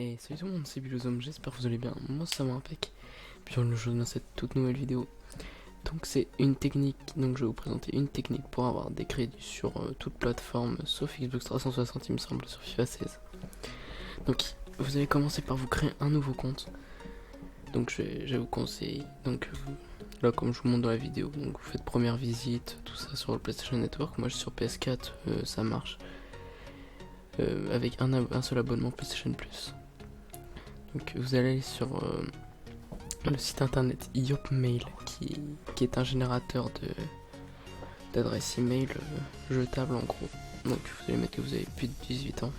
Et salut tout le monde, c'est Bilosome, j'espère que vous allez bien, moi ça va impec. Bienvenue dans cette toute nouvelle vidéo. Donc c'est une technique, donc je vais vous présenter une technique pour avoir des crédits sur toute plateforme, sauf Xbox 360 il me semble, sur FIFA 16. Donc vous allez commencer par vous créer un nouveau compte. Donc je vais vous conseiller, donc là comme je vous montre dans la vidéo, donc vous faites première visite, tout ça sur le PlayStation Network. Moi je suis sur PS4, ça marche. Avec un seul abonnement PlayStation Plus. Donc vous allez aller sur le site internet Yopmail qui est un générateur d'adresse email jetable en gros. Donc vous allez mettre que vous avez plus de 18 ans.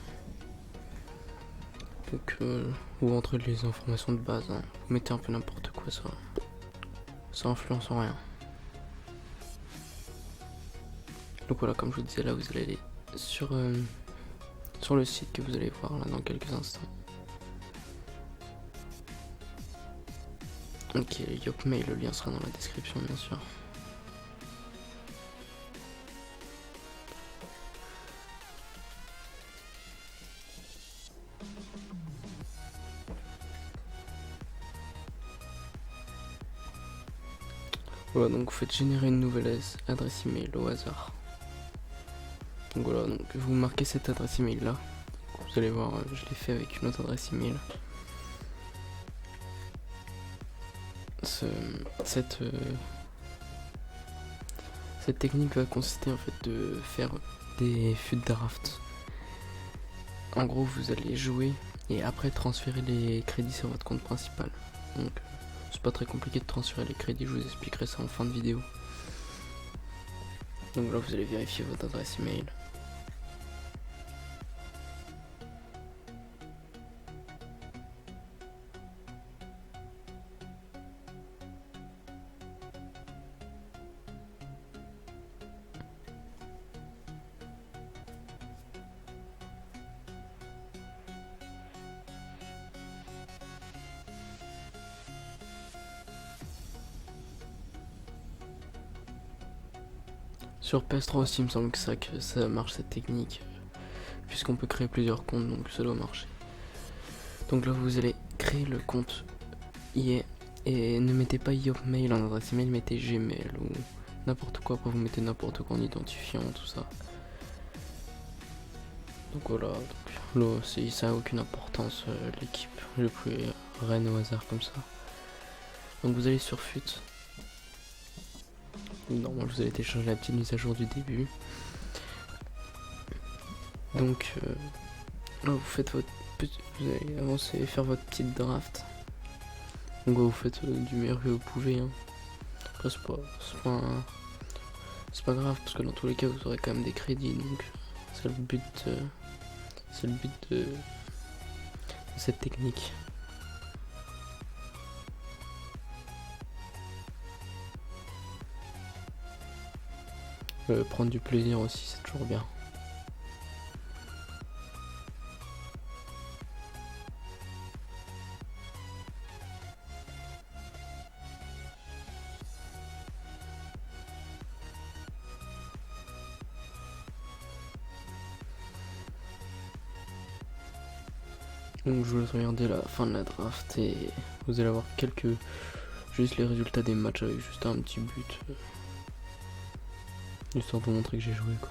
Donc vous rentrez les informations de base, hein. Vous mettez un peu n'importe quoi, ça influence en rien. Donc voilà, comme je vous disais, là vous allez aller sur le site que vous allez voir là dans quelques instants. Ok, Yopmail, le lien sera dans la description bien sûr. Voilà, donc vous faites générer une nouvelle adresse email au hasard. Donc voilà, donc vous marquez cette adresse email là. Vous allez voir, je l'ai fait avec une autre adresse email. Cette technique va consister en fait de faire des feuilles de draft. En gros, vous allez jouer et après transférer les crédits sur votre compte principal. Donc c'est pas très compliqué de transférer les crédits, je vous expliquerai ça en fin de vidéo. Donc là vous allez vérifier votre adresse email. Sur PS3 aussi, il me semble que ça marche cette technique, puisqu'on peut créer plusieurs comptes, donc ça doit marcher. Donc là, vous allez créer le compte EA et ne mettez pas Yopmail en adresse email, mettez Gmail ou n'importe quoi. Après, vous mettez n'importe quoi en identifiant, tout ça. Donc voilà, donc, là, ça n'a aucune importance, l'équipe. J'ai pris Rennes au hasard comme ça. Donc vous allez sur FUT. Normalement, vous allez télécharger la petite mise à jour du début. Donc là, vous faites vous allez avancer et faire votre petite draft. Donc vous faites du meilleur que vous pouvez, hein. Après c'est pas grave parce que dans tous les cas vous aurez quand même des crédits, donc c'est le but de cette technique. Prendre du plaisir aussi, c'est toujours bien. Donc je vous laisse regarder la fin de la draft et vous allez avoir juste les résultats des matchs avec juste un petit but, histoire de vous montrer que j'ai joué quoi.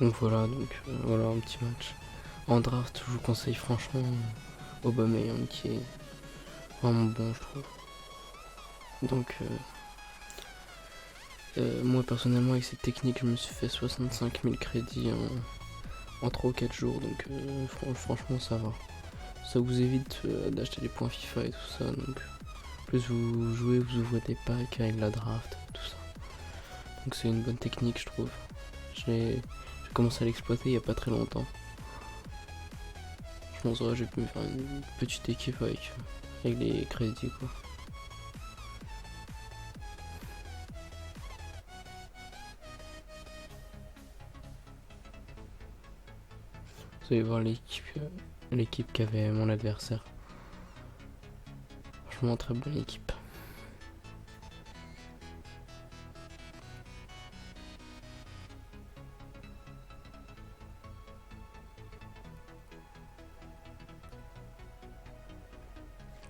Donc voilà, voilà un petit match. En draft, je vous conseille franchement Aubameyang qui est vraiment bon, je trouve. Donc moi personnellement avec cette technique, je me suis fait 65 000 crédits en 3 ou 4 jours, donc franchement ça va. Ça vous évite d'acheter des points FIFA et tout ça, donc plus vous jouez, vous ouvrez des packs avec la draft, tout ça. Donc c'est une bonne technique, je trouve. J'ai commencé à l'exploiter il y a pas très longtemps. Je pense que j'ai pu me faire une petite équipe avec les crédits, quoi. Vous allez voir l'équipe qu'avait mon adversaire. Franchement, très bonne équipe.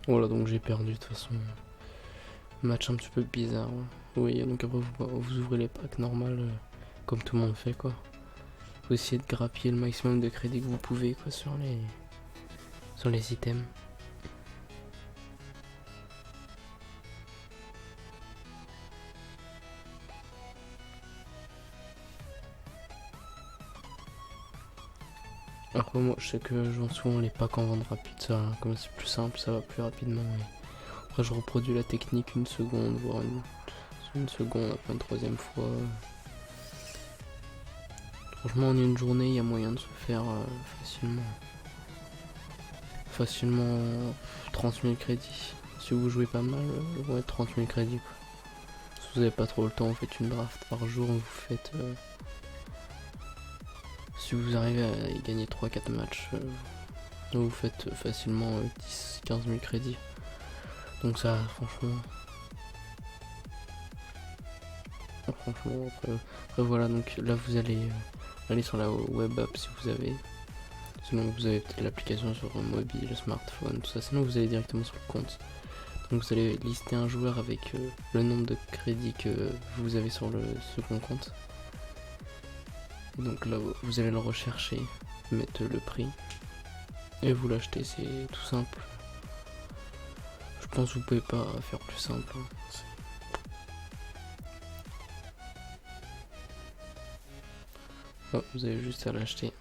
Voilà, donc j'ai perdu de toute façon. Match un petit peu bizarre. Ouais. Oui, donc après vous ouvrez les packs normal, comme tout le monde fait, quoi. Vous essayez de grappiller le maximum de crédits que vous pouvez, quoi, sur les items. Après moi je sais que je vends souvent les packs en vente rapide, ça, comme c'est plus simple, ça va plus rapidement. Et après je reproduis la technique une seconde, voire une seconde, après une troisième fois. Franchement en une journée il y a moyen de se faire facilement 30 000 crédits. Si vous jouez pas mal, ouais 30 000 crédits, quoi. Si vous avez pas trop le temps, vous faites une draft par jour, vous faites... si vous arrivez à y gagner 3-4 matchs, vous faites facilement 10-15 000 crédits. Donc ça, franchement, après, voilà, donc là vous allez aller sur la web app si vous avez. Sinon vous avez peut-être l'application sur mobile, smartphone, tout ça. Sinon vous allez directement sur le compte. Donc vous allez lister un joueur avec le nombre de crédits que vous avez sur le second compte. Et donc là vous allez le rechercher, mettre le prix et vous l'achetez, c'est tout simple. Je pense que vous pouvez pas faire plus simple. Oh, vous avez juste à l'acheter.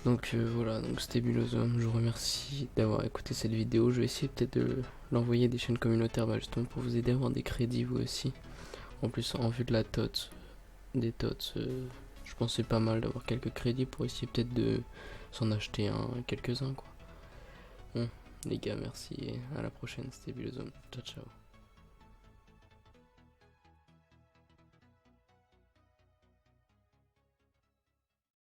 Donc voilà, donc c'était Bulozum, je vous remercie d'avoir écouté cette vidéo. Je vais essayer peut-être de l'envoyer à des chaînes communautaires justement pour vous aider à avoir des crédits vous aussi. En plus en vue de la TOTS, des TOTS, je pense que c'est pas mal d'avoir quelques crédits pour essayer peut-être de s'en acheter quelques-uns, quoi. Bon, les gars, merci et à la prochaine, c'était Bulozum. Ciao ciao.